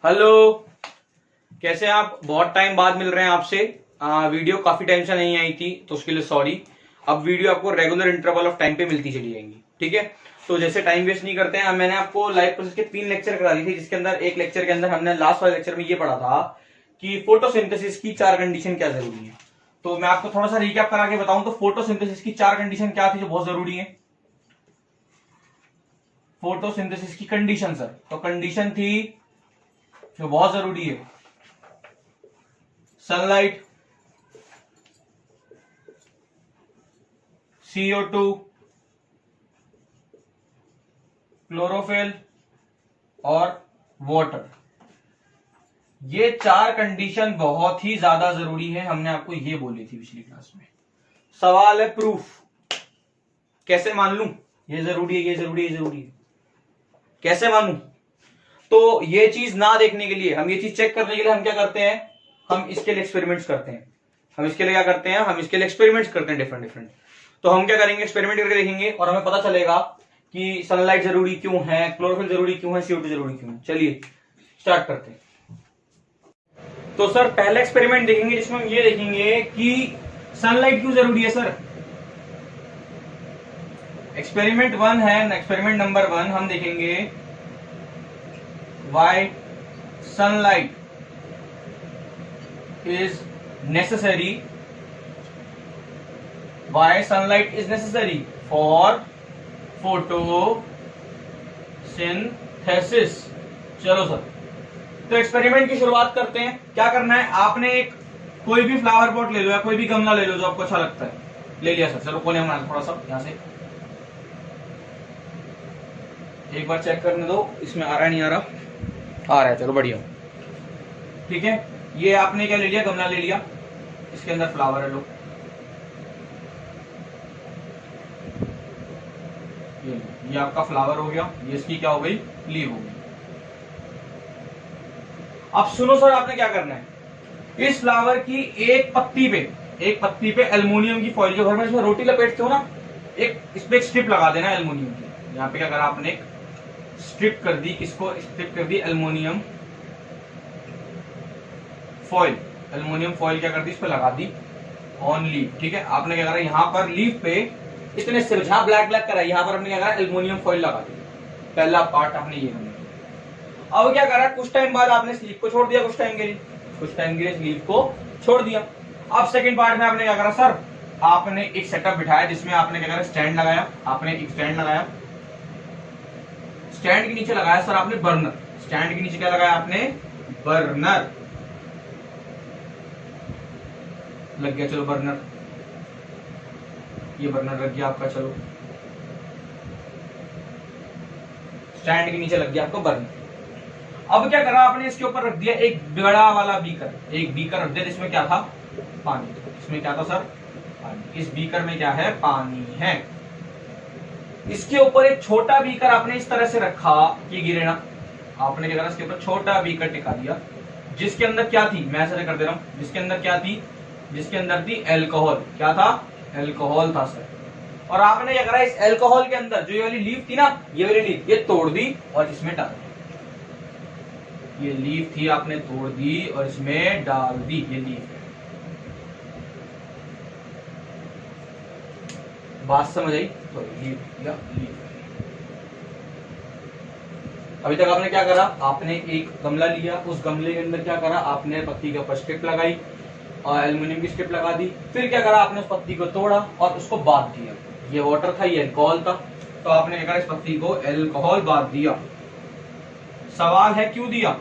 Hello, कैसे आप? बहुत टाइम बाद मिल रहे हैं आपसे। वीडियो काफी टाइम से नहीं आई थी तो उसके लिए सॉरी। अब वीडियो आपको रेगुलर इंटरवल ऑफ टाइम पे मिलती चली जाएंगी, ठीक है? तो जैसे टाइम वेस्ट नहीं करते हैं, मैंने आपको लाइफ प्रोसेस के 3 लेक्चर करा दिए थे, जिसके अंदर एक लेक्चर के अंदर हमने लास्ट वाले लेक्चर में ये पढ़ा था कि फोटोसिंथेसिस की 4 कंडीशन क्या जरूरी है। तो मैं आपको थोड़ा सा रिकैप करा के बताऊं तो फोटोसिंथेसिस की 4 कंडीशन क्या थी जो बहुत जरूरी है। फोटोसिंथेसिस की कंडीशन सर, तो कंडीशन थी जो बहुत जरूरी है, सनलाइट, CO2, क्लोरोफिल और वाटर। ये 4 कंडीशन बहुत ही ज्यादा जरूरी है, हमने आपको ये बोली थी पिछली क्लास में। सवाल है प्रूफ, कैसे मान लूं ये जरूरी है, ये जरूरी है, ये जरूरी है, कैसे मानूं? तो ये चीज ना देखने के लिए, हम ये चीज चेक करने के लिए हम क्या करते हैं, हम इसके लिए एक्सपेरिमेंट्स करते हैं। हम इसके लिए क्या करते हैं, हम इसके लिए एक्सपेरिमेंट्स करते हैं डिफरेंट डिफरेंट। तो हम क्या करेंगे, एक्सपेरिमेंट करके देखेंगे और हमें पता चलेगा कि सनलाइट जरूरी क्यों है, क्लोरोफिल जरूरी क्यों है, CO2 जरूरी क्यों है। चलिए स्टार्ट करते हैं। तो सर पहला एक्सपेरिमेंट देखेंगे जिसमें हम ये देखेंगे कि सनलाइट क्यों जरूरी है सर। एक्सपेरिमेंट 1 है, एक्सपेरिमेंट नंबर 1 हम देखेंगे why sunlight is necessary, why sunlight is necessary for photosynthesis. चलो सर, तो एक्सपेरिमेंट की शुरुआत करते हैं। क्या करना है, आपने एक कोई भी फ्लावर पॉट ले लो या कोई भी गमला ले लो जो आपको अच्छा लगता है, ले लिया सर। चलो कोने में थोड़ा सा यहां से एक बार चेक करने दो, इसमें आ रहा है नहीं आ रहा, आ रहा है, चलो बढ़िया, ठीक है। ये आपने क्या ले लिया, गमला ले लिया, इसके अंदर फ्लावर है, लो ये आपका फ्लावर हो गया, ये इसकी क्या हो गई, लीव हो गई। अब सुनो सर, आपने क्या करना है, इस फ्लावर की एक पत्ती पे एल्युमिनियम की फॉइल, जो घर में इसमें रोटी लपेटते हो ना, एक इस पे एक स्ट्रिप लगा देना एल्युमिनियम की। यहाँ पे क्या करा आपने, एक स्ट्रिप कर दी, इसको स्ट्रिप कर दी एल्युमिनियम फॉइल, एल्युमिनियम फॉइल क्या कर दी, इस पे लगा दी ऑन लीफ, ठीक है। आपने क्या करा, यहाँ पर लीफ पे इतने से जहां ब्लैक ब्लैक करा, यहाँ पर आपने क्या करा, एल्युमिनियम फॉइल लगा दी। पहला पार्ट आपने ये करना। अब क्या करा, कुछ टाइम बाद आपने स्लीप को छोड़ दिया, कुछ टाइम के लिए स्लीप को छोड़ दिया। अब सेकंड पार्ट में आपने क्या करा सर, आपने एक सेटअप बिठाया जिसमें आपने क्या करा, स्टैंड लगाया, आपने एक स्टैंड लगाया, स्टैंड के नीचे लगाया सर आपने बर्नर, स्टैंड के नीचे क्या लगाया आपने, बर्नर लग गया। चलो बर्नर, ये बर्नर लग गया आपका, चलो स्टैंड के नीचे लग गया आपको बर्नर। अब क्या करा आपने, इसके ऊपर रख दिया एक बड़ा वाला बीकर, एक बीकर रख दिया जिसमें क्या था, पानी। इसमें क्या था सर, पानी। इस बीकर में क्या है, पानी है। इसके ऊपर एक छोटा बीकर आपने इस तरह से रखा कि गिरे ना। आपने क्या करा, इसके ऊपर छोटा बीकर टिका दिया, जिसके अंदर क्या थी, मैं ऐसे कर दे रहा हूं, जिसके अंदर क्या थी, जिसके अंदर थी एल्कोहल। क्या था, एल्कोहल था सर। और आपने क्या करा, इस एल्कोहल के अंदर जो ये वाली लीफ थी ना, ये वाली लीफ, ये तोड़ दी और इसमें डाल दी। ये लीफ थी, आपने तोड़ दी और इसमें डाल दी, ये लीफ है। बात समझ आई? तो लीफ या लीफ। अभी तक आपने क्या करा, आपने एक गमला लिया, उस गमले के अंदर क्या करा, आपने पत्ती के ऊपर स्ट्रिप लगाई और एल्युमिनियम की स्ट्रिप लगा दी। फिर क्या करा, आपने उस पत्ती को तोड़ा और उसको बांध दिया। ये वाटर था, ये अल्कोहल था, तो आपने क्या करा, इस पत्ती को एल्कोहल बांध दिया। सवाल है क्यों दिया,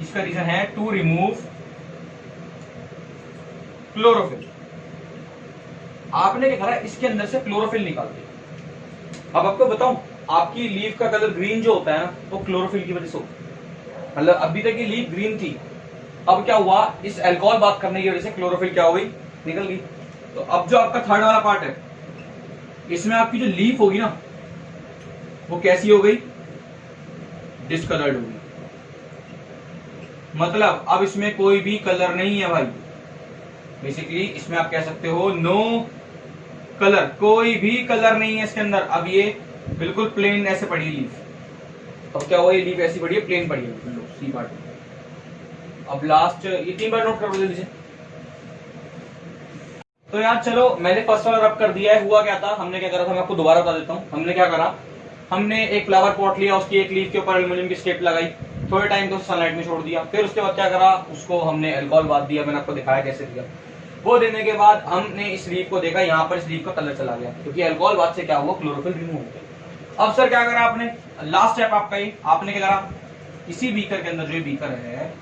इसका रीजन है टू रिमूव क्लोरोफिल। आपने क्या करा, इसके अंदर से क्लोरोफिल निकाल दिया। अब आपको बताऊं, आपकी लीफ का कलर ग्रीन जो होता है ना, वो क्लोरोफिल की वजह से होता है। मतलब अभी तक ये लीफ ग्रीन थी, अब क्या हुआ, इस अल्कोहल बात करने की वजह से क्लोरोफिल क्या हो गई, निकल गई। तो अब जो आपका थर्ड वाला पार्ट है, इसमें आपकी जो लीफ होगी ना, वो कैसी हो गई, डिस्कलर्ड होगी। मतलब अब इसमें कोई भी कलर नहीं है भाई। बेसिकली इसमें आप कह सकते हो नो कलर, कोई भी कलर नहीं है इसके अंदर। अब ये बिल्कुल प्लेन ऐसे पड़ी लीफ, अब क्या हुआ, ये लीफ ऐसी पड़ी है, प्लेन पड़ी है, लो सी पार्ट। अब लास्ट ये 3 बार नोट कर दो जल्दी से। तो यार चलो, मैंने फर्स्ट वाला रब कर दिया है। हुआ क्या था, हमने क्या करा था, मैं आपको दोबारा बता देता हूँ। हमने क्या करा, हमने एक फ्लावर पॉट लिया, उसकी एक लीफ के ऊपर एल्यूमिनियम की स्ट्रिप लगाई, थोड़े टाइम तो सनलाइट में छोड़ दिया। फिर उसके बाद क्या करा, उसको हमने अल्कोहल बात दिया, मैंने आपको दिखाया कैसे दिया। वो देने के बाद हमने इस लीफ को देखा, यहाँ पर इस लीफ का कलर चला गया, क्योंकि अल्कोहल बात से क्या हुआ, क्लोरोफिल रिमूव हो गया। अब सर क्या करा आपने, लास्ट स्टेप आपका ये, आपने क्या करा, इसी बीकर के अंदर, जो बीकर है,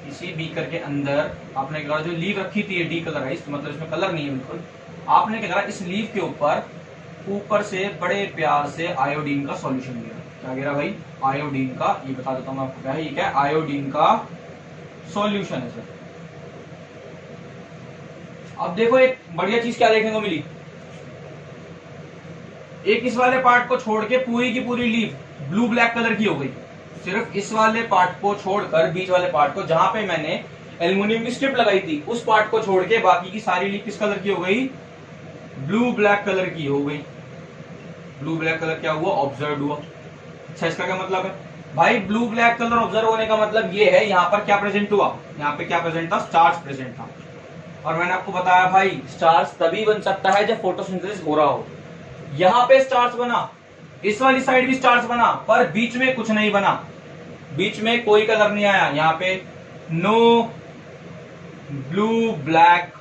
इसी बीकर के अंदर आपने क्या करा, जो लीफ रखी थी डी कलराइज्ड, मतलब इसमें कलर नहीं है बिल्कुल, आपने क्या करा, इस लीफ के ऊपर से बड़े प्यार से आयोडीन का सॉल्यूशन गिरा। क्या गिरा भाई, आयोडीन का, ये बता देता हूं मैं आपको क्या है, ये क्या है, आयोडीन का सॉल्यूशन है सर। अब देखो एक बढ़िया चीज क्या देखने को मिली, एक इस वाले पार्ट को छोड़ के पूरी की पूरी लीफ ब्लू ब्लैक कलर की हो गई। सिर्फ इस वाले पार्ट को छोड़कर, बीच वाले पार्ट को, जहां पे मैंने एल्युमिनियम की स्ट्रिप लगाई थी, उस पार्ट को छोड़ के बाकी की सारी लीफ किस कलर की हो गई, ब्लू ब्लैक कलर की हो गई। ब्लू ब्लैक कलर क्या हुआ, ऑब्जर्व हुआ। अच्छा, इसका क्या मतलब है भाई, ब्लू ब्लैक कलर ऑब्जर्व होने का मतलब ये है, यहाँ पर क्या प्रेजेंट हुआ, यहाँ पे क्या प्रेजेंट था, स्टार्च प्रेजेंट था। और मैंने आपको बताया भाई, स्टार्च तभी बन सकता है जब फोटोसिंथेसिस हो रहा हो। यहाँ पे स्टार्च बना, इस वाली साइड भी स्टार्च बना, पर बीच में कुछ नहीं बना, बीच में कोई कलर नहीं आया। यहाँ पे no blue black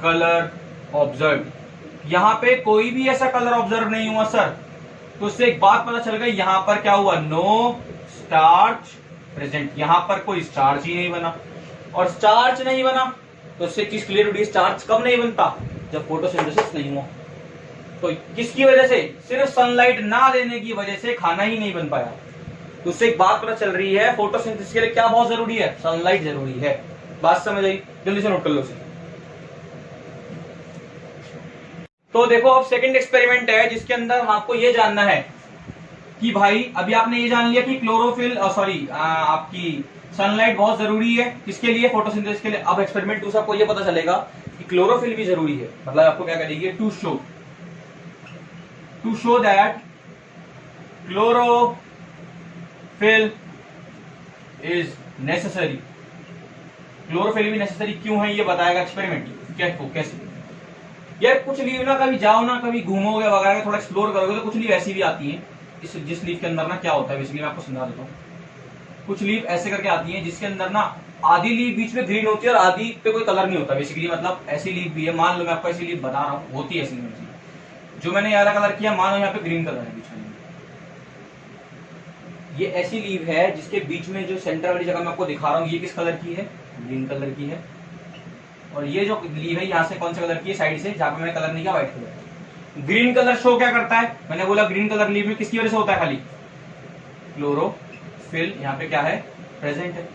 colour observe, यहाँ पे कोई भी ऐसा कलर ऑब्जर्व नहीं हुआ सर। तो उससे एक बात पता चल गई, यहां पर क्या हुआ, नो स्टार्च प्रेजेंट, यहां पर कोई स्टार्च ही नहीं बना। और स्टार्च नहीं बना तो उससे चीज क्लियर हुई, स्टार्च कब नहीं बनता, जब फोटोसिंथेसिस नहीं हुआ। तो किसकी वजह से, सिर्फ सनलाइट ना देने की वजह से खाना ही नहीं बन पाया। तो उससे एक बात पता चल रही है, फोटोसिंथेसिस के लिए क्या बहुत जरूरी है, सनलाइट जरूरी है। बात समझ आई, जल्दी से नोट कर लो उसे। तो देखो अब सेकंड एक्सपेरिमेंट है, जिसके अंदर आपको ये जानना है कि भाई, अभी आपने ये जान लिया कि क्लोरोफिल, आपकी सनलाइट बहुत जरूरी है, किसके लिए, फोटोसिंथेसिस के लिए। अब एक्सपेरिमेंट 2 से आपको ये पता चलेगा कि क्लोरोफिल भी जरूरी है। मतलब आपको क्या करेगी, to show that chlorophyll is necessary. Chlorophyll भी नेसेसरी क्यों है, ये बताएगा एक्सपेरिमेंट। कैसे, यार कुछ लीव ना, कभी जाओ ना, कभी घूमोगे वगैरह, थोड़ा एक्सप्लोर करोगे तो कुछ लीव ऐसी भी आती हैं, जिस लीव के अंदर ना क्या होता है, बेसिकली मैं आपको समझा देता हूँ। कुछ लीव ऐसे करके आती हैं जिसके अंदर ना आधी लीव बीच में ग्रीन होती है और आधी पे कोई कलर नहीं होता। बेसिकली मतलब ऐसी लीव भी है, मान लो मैं आपको ऐसी लीव बता रहा हूँ, होती है ऐसी लीव। जो मैंने ये वाला कलर किया, मान लो यहाँ पे ग्रीन कलर है बीच में, ये ऐसी लीव है जिसके बीच में जो सेंटर वाली जगह मैं आपको दिखा रहा हूँ, ये किस कलर की है, ग्रीन कलर की है। और ये जो लीव है यहाँ से कौन से कलर की है, साइड से, जहां पे मैंने कलर नहीं किया, white colour. Green colour show क्या करता है, मैंने बोला ग्रीन कलर लीव में किसकी वजह से होता है, खाली क्लोरोफिल यहाँ पे क्या है, प्रेजेंट है।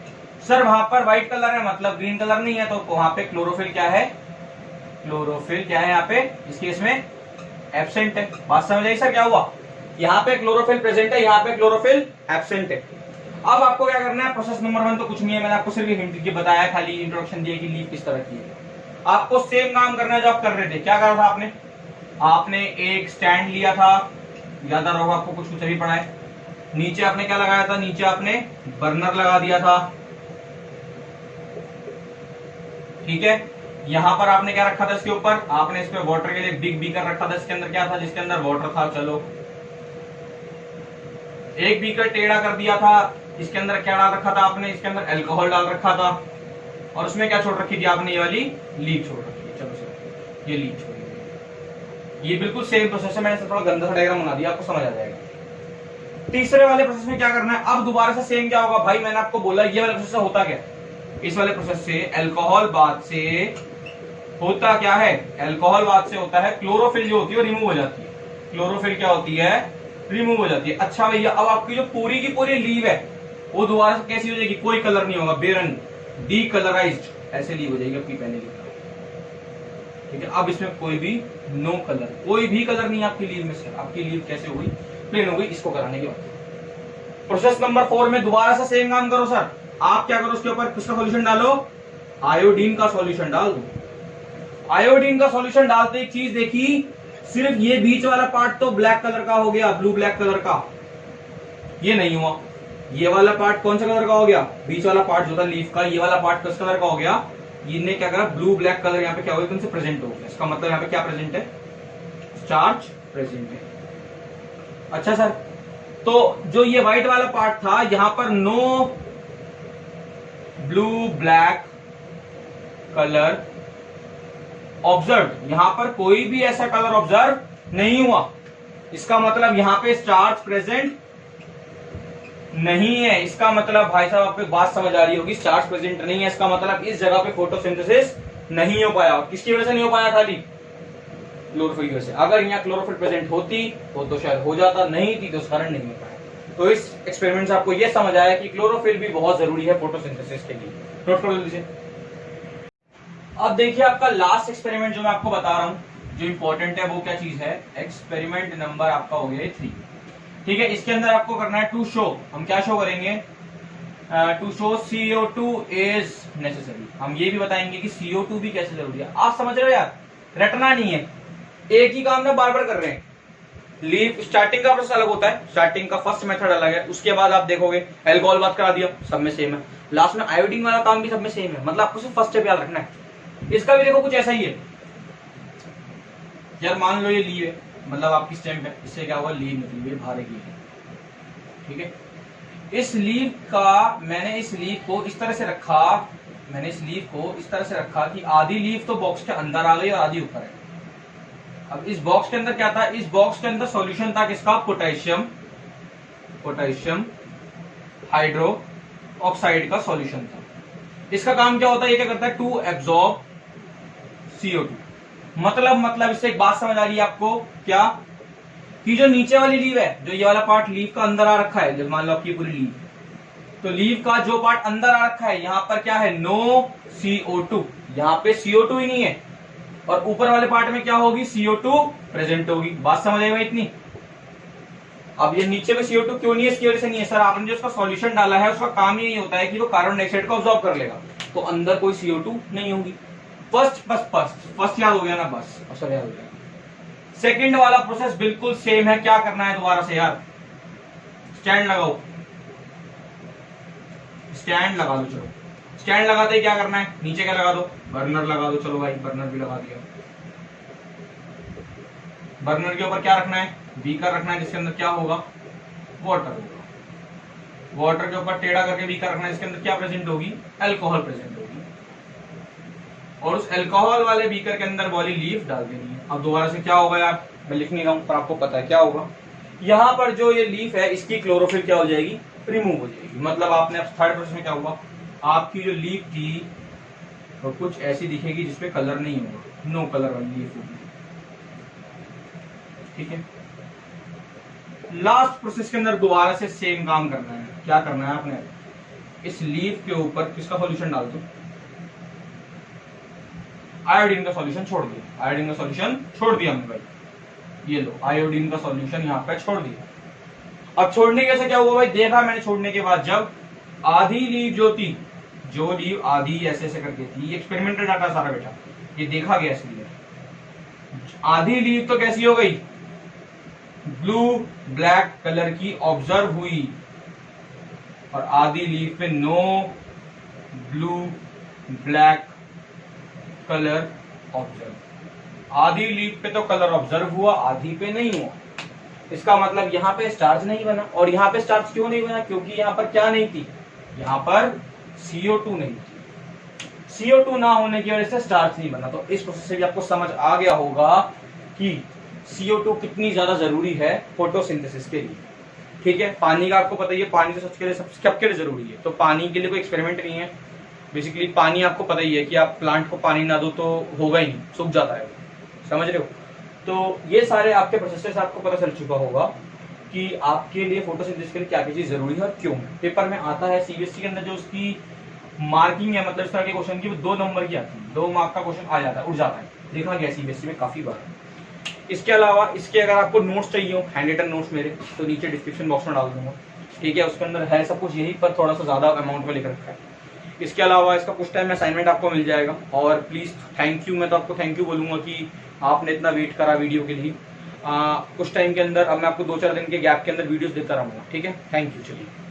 सर वहां पर व्हाइट कलर है, मतलब ग्रीन कलर नहीं है, तो वहां पे क्लोरोफिल क्या है, क्लोरोफिल क्या है यहाँ पे, इस केस में एब्सेंट है। बात समझ आई सर, क्या हुआ, यहाँ पे क्लोरोफिल प्रेजेंट है, यहाँ पे क्लोरोफिल एब्सेंट है। अब आपको क्या करना है, प्रोसेस नंबर 1 तो कुछ नहीं है, मैंने आपको सिर्फ हिंट की बताया, खाली इंट्रोडक्शन दिया कि लीव किस तरह की है। आपको सेम काम करना है जो आप कर रहे थे। क्या करा था आपने एक स्टैंड लिया था, याद आ रहा होगा आपको, कुछ अभी पढ़ा है। नीचे आपने क्या लगाया था, नीचे आपने बर्नर लगा दिया था, ठीक है। यहां पर आपने क्या रखा था, इसके ऊपर आपने इस पे वाटर के लिए बिग बीकर रखा था, इसके अंदर क्या था, जिसके अंदर वाटर था। चलो, एक बीकर टेढ़ा कर दिया था, इसके अंदर क्या डाल रखा था आपने, इसके अंदर अल्कोहल डाल रखा था, और उसमें क्या छोड़ रखी थी आपने, ये वाली लीव छोड़ रखी है। चलो सर, ये लीव छोड़, ये बिल्कुल सेम प्रोसेस है, मैंने थोड़ा गंदा सा डायग्राम बना दिया, आपको समझ आ जाएगा। तीसरे वाले प्रोसेस में क्या करना है, अब दोबारा से सेम क्या होगा भाई, मैंने आपको बोला ये वाले प्रोसेस होता क्या, इस वाले प्रोसेस से अल्कोहल बाद से होता क्या है, अल्कोहल बाद से होता है क्लोरोफिल जो होती है वो रिमूव हो जाती है। क्लोरोफिल क्या होती है, रिमूव हो जाती है। अच्छा भैया, अब आपकी जो पूरी की पूरी लीव है वो दोबारा से कैसी हो जाएगी, कोई कलर नहीं होगा, बेरंग, डी कलराइज्ड ऐसे लीव हो जाएगी आपकी पहले की तरह, ठीक है। अब इसमें कोई भी नो कलर, कोई भी कलर नहीं है आपकी लीव में से, आपकी लीव कैसे हो गई, प्लेन हो गई। इसको कराने के बाद प्रोसेस नंबर 4 में दोबारा से सेम काम करो सर। आप क्या करो, उसके ऊपर किसका सॉल्यूशन डालो, आयोडीन का सॉल्यूशन डाल दो। आयोडीन का सॉल्यूशन डालते एक चीज देखी, सिर्फ ये बीच वाला पार्ट तो ब्लैक कलर का हो गया, ब्लू ब्लैक कलर का, ये नहीं हुआ। ये वाला पार्ट कौन सा कलर का हो गया, बीच वाला पार्ट जो था लीफ का, ये वाला पार्ट किस कलर का हो गया, इनने क्या करा, ब्लू ब्लैक कलर यहाँ पे क्या हो गया, तुमसे प्रेजेंट हो गया। इसका मतलब यहाँ पे क्या प्रेजेंट है, स्टार्च प्रेजेंट है। अच्छा सर, तो जो ये व्हाइट वाला पार्ट था यहाँ पर no blue black colour observe, यहां पर कोई भी ऐसा कलर ऑब्जर्व नहीं हुआ। इसका मतलब यहां पे स्टार्च प्रेजेंट नहीं है। इसका मतलब भाई साहब आपको एक बात समझ आ रही होगी, स्टार्च प्रेजेंट नहीं है, इसका मतलब इस जगह पे फोटोसिंथेसिस नहीं हो पाया। किसकी वजह से नहीं हो पाया, खाली क्लोरोफिल की वजह से। अगर यहाँ क्लोरोफिल प्रेजेंट होती तो शायद हो जाता, नहीं थी तो उस कारण नहीं हो पाया। तो इस एक्सपेरिमेंट से आपको यह समझ आया कि क्लोरोफिल भी बहुत जरूरी है फोटोसिंथेसिस के लिए। नोट कर लीजिए। अब देखिए आपका लास्ट एक्सपेरिमेंट जो मैं आपको बता रहा हूं, जो इंपॉर्टेंट है वो क्या चीज है, एक्सपेरिमेंट नंबर आपका हो गया 3। ठीक है, इसके अंदर आपको करना है टू शो, हम क्या शो करेंगे, to show CO2 is necessary. हम ये भी बताएंगे कि CO2 भी कैसे जरूरी है। आप समझ रहे हो यार, रटना नहीं है, एक ही काम ना बार बार कर रहे हैं। लीफ स्टार्टिंग का प्रोसेस अलग होता है, स्टार्टिंग का फर्स्ट मेथड अलग है, उसके बाद आप देखोगे एल्कोहल बात करा दिया, सब में सेम है, लास्ट में आयोडीन वाला काम भी सब में सेम है। मतलब आपको सिर्फ फर्स्ट स्टेप याद रखना है। इसका भी देखो कुछ ऐसा ही है यार, मान लो ये लीव है, मतलब आपकी स्टेम्प है, इससे क्या हुआ, लीव निकली, ये बाहर की है। ठीक है, इस लीव का मैंने इस लीव को इस तरह से रखा, मैंने इस लीव को इस तरह से रखा कि आधी लीव तो बॉक्स के अंदर आ गई और आधी ऊपर है। अब इस बॉक्स के अंदर क्या था, इस बॉक्स के अंदर सॉल्यूशन था किसका, पोटेशियम हाइड्रो ऑक्साइड का सॉल्यूशन था। इसका काम क्या होता है, ये क्या करता है, टू एब्जॉर्ब CO2। मतलब इससे एक बात समझ आ रही है आपको, क्या कि जो नीचे वाली लीव है, जो ये वाला पार्ट लीव का अंदर आ रखा है, जब मान लो आपकी पूरी लीव, तो लीव का जो पार्ट अंदर आ रखा है, यहां पर क्या है, नो CO2, यहां पे CO2 ही नहीं है, और ऊपर वाले पार्ट में क्या होगी, CO2 प्रेजेंट होगी। बात समझ आएगा इतनी। अब ये नीचे में CO2 क्यों नहीं है, इसकी वजह से नहीं है सर, आपने जो उसका सॉल्यूशन डाला है उसका काम यही होता है कि वो कार्बन डाइऑक्साइड को ऑब्जॉर्ब कर लेगा, तो अंदर कोई CO2 नहीं होगी। फर्स्ट याद हो गया ना, बस सब याद हो गया। सेकंड वाला प्रोसेस बिल्कुल सेम है, क्या करना है दोबारा से यार, स्टैंड लगाओ, स्टैंड लगा दो। चलो स्टैंड लगाते ही क्या करना है, नीचे क्या लगा दो, बर्नर लगा दो। चलो भाई बर्नर भी लगा दिया। बर्नर के ऊपर क्या रखना है, बीकर रखना है, जिसके अंदर क्या होगा, वाटर होगा। वाटर के ऊपर टेढ़ा करके बीकर रखना है, जिसके अंदर क्या प्रेजेंट होगी, अल्कोहल प्रेजेंट होगी, और उस अल्कोहल वाले बीकर के अंदर वाली लीफ डाल देनी है। अब दोबारा से क्या होगा यार, मैं लिख नहीं रहा हूं पर आपको पता है क्या होगा, यहाँ पर जो ये लीफ है इसकी क्लोरोफिल क्या हो जाएगी, रिमूव हो जाएगी। मतलब आपने अब थर्ड प्रोसेस में क्या हुआ, आपकी जो लीफ थी वो कुछ ऐसी दिखेगी जिसपे कलर नहीं होगा, नो कलर वाली लीफ होगी। ठीक है, लास्ट प्रोसेस के अंदर दोबारा से सेम काम करना है। क्या करना है आपने, इस लीफ के ऊपर किसका सॉल्यूशन डाल दो, आयोडीन का सॉल्यूशन छोड़ दिया। आयोडीन का सॉल्यूशन छोड़ दिया हमने भाई, ये लो आयोडीन का सॉल्यूशन यहाँ पे छोड़ दिया। अब छोड़ने के से क्या हुआ भाई, देखा मैंने छोड़ने के बाद, जब आधी लीव जो थी, जो लीव आधी ऐसे ऐसे करके थी, ये एक्सपेरिमेंटल डाटा सारा बेटा, ये देखा गया इसलिए, आधी लीव तो कैसी हो गई, ब्लू ब्लैक कलर की ऑब्जर्व हुई, और आधी लीव पे no blue black colour observe. आधी लीफ पे तो कलर ऑब्जर्व हुआ, आधी पे नहीं हुआ। इसका मतलब यहाँ पे स्टार्च नहीं बना। और यहाँ पे स्टार्च क्यों नहीं बना, क्योंकि यहाँ पर क्या नहीं थी, यहाँ पर CO2 नहीं थी। CO2 ना होने की वजह से स्टार्च नहीं बना। तो इस प्रोसेस से भी आपको समझ आ गया होगा कि CO2 कितनी ज्यादा जरूरी है फोटोसिंथेसिस के लिए। ठीक है, पानी का आपको पता ही है, पानी तो सबके लिए जरूरी है, तो पानी के लिए कोई एक्सपेरिमेंट नहीं है। बेसिकली पानी आपको पता ही है कि आप प्लांट को पानी ना दो तो होगा ही नहीं, सूख जाता है, समझ रहे हो। तो ये सारे आपके प्रोसेस से आपको पता चल चुका होगा कि आपके लिए फोटोसिंथेसिस के लिए क्या क्या चीज जरूरी है और क्यों। पेपर में आता है CBSE के अंदर जो उसकी मार्किंग है, मतलब इस तरह के क्वेश्चन की, वो 2 नंबर की आती है, 2 मार्क का क्वेश्चन आ जाता है, उठ जाता है, देखा गया CBSE में काफी बार। इसके अलावा इसके अगर आपको नोट्स चाहिए हो, हैंड रिटन नोट्स मेरे, तो नीचे डिस्क्रिप्शन बॉक्स में डाल दूंगा। ठीक है, उसके अंदर है सब कुछ यही, पर थोड़ा सा ज्यादा अमाउंट में लिख रखा है। इसके अलावा इसका कुछ टाइम असाइनमेंट आपको मिल जाएगा। और प्लीज थैंक यू, मैं तो आपको थैंक यू बोलूंगा कि आपने इतना वेट करा वीडियो के लिए। कुछ टाइम के अंदर, अब मैं आपको 2-4 दिन के गैप के अंदर वीडियोस देता रहूंगा। ठीक है, थैंक यू। चलिए।